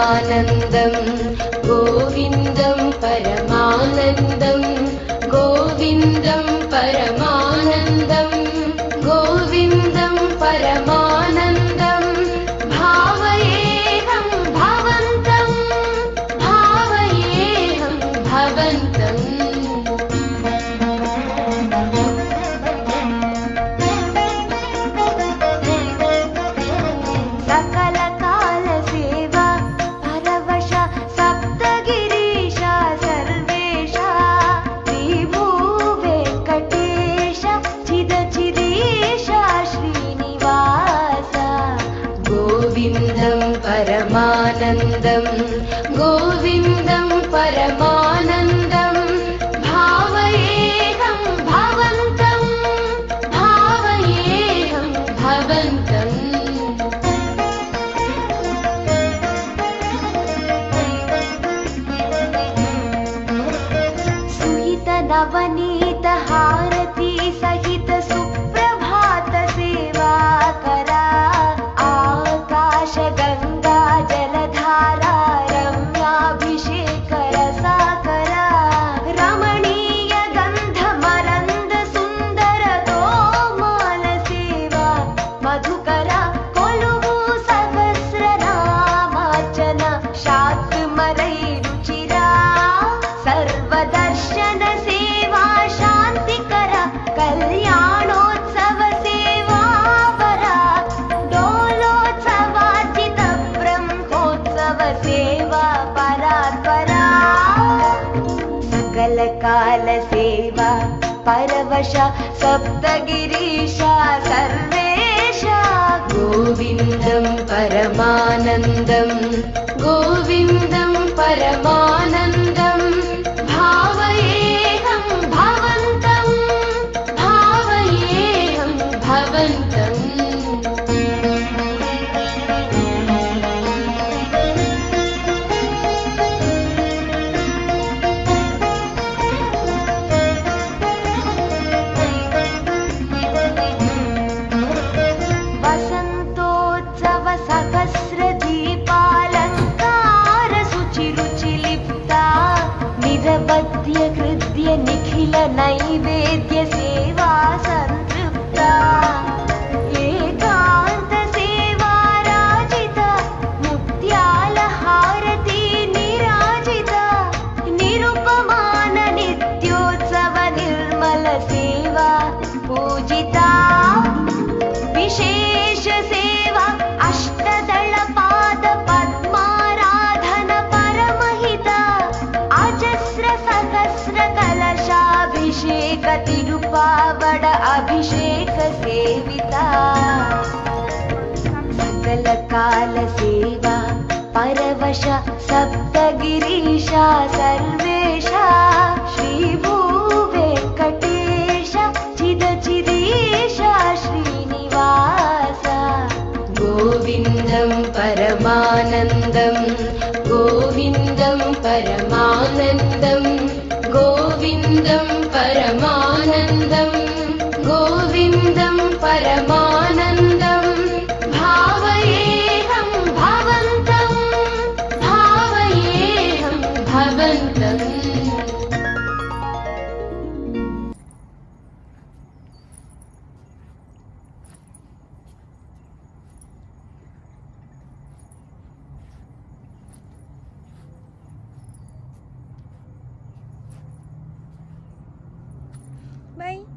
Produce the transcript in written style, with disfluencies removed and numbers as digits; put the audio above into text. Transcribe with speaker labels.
Speaker 1: परमानन्दं गोविन्दं परमानन्दं गोविन्दं परमानन्दं गोविन्दं परमानन्दं भावयेऽहं भवन्तं भावयेऽहं भवन्तम् गोविन्दं परमानन्दं गोविन्दं परमानन्दं भावयेऽहं भवन्तं भावयेऽहं भवन्तम् सुहित नवनीत हारती सहित सुप्रभात सेवा करा गंगा जलधारा रम्याभिषेक रसाकरा रमणीय गंध मरंद सुंदर तोमाल सेवा मधुकरा कोलुवु सहस्र नामार्चन शाक्मरै रुचिरा सर्वदर्शन सेवा शांतिकर कल्याणोत्सव सेवा वरा सेवा परात्परा सकल काल सेवा परवश सप्तगिरीशा सर्वेशा गोविन्दं परमानन्दं गोविन्दं परमानन्दं भावयेऽहं भवन्तं भावयेऽहं भवन्तम् हृदय निखिल नैवेद्य सेवा संतृप्ता एकांत सेवा राजिता मुक्त्याल हारती निराजिता निरुपमान नित्योत्सव निर्मल सेवा पूजिता विशेष सेवा अष्टदल पाद पद्माराधन परमहिता अजस्र सहस्र कलशाभिषेक तिरुपावड अभिषेक सेविता सकल काल सेवा परवश सप्तगिरीशा सर्वेशा श्री भूवेंकटेश चिद चिदीशा श्रीनिवास गोविन्दं परमानन्दं गोविन्दं परमानन्दं गोविन्दं परमानन्दं गोविन्दं परमानन्दं भावयेऽहं भवन्तं भावयेऽहं भवन्तम्
Speaker 2: Bye.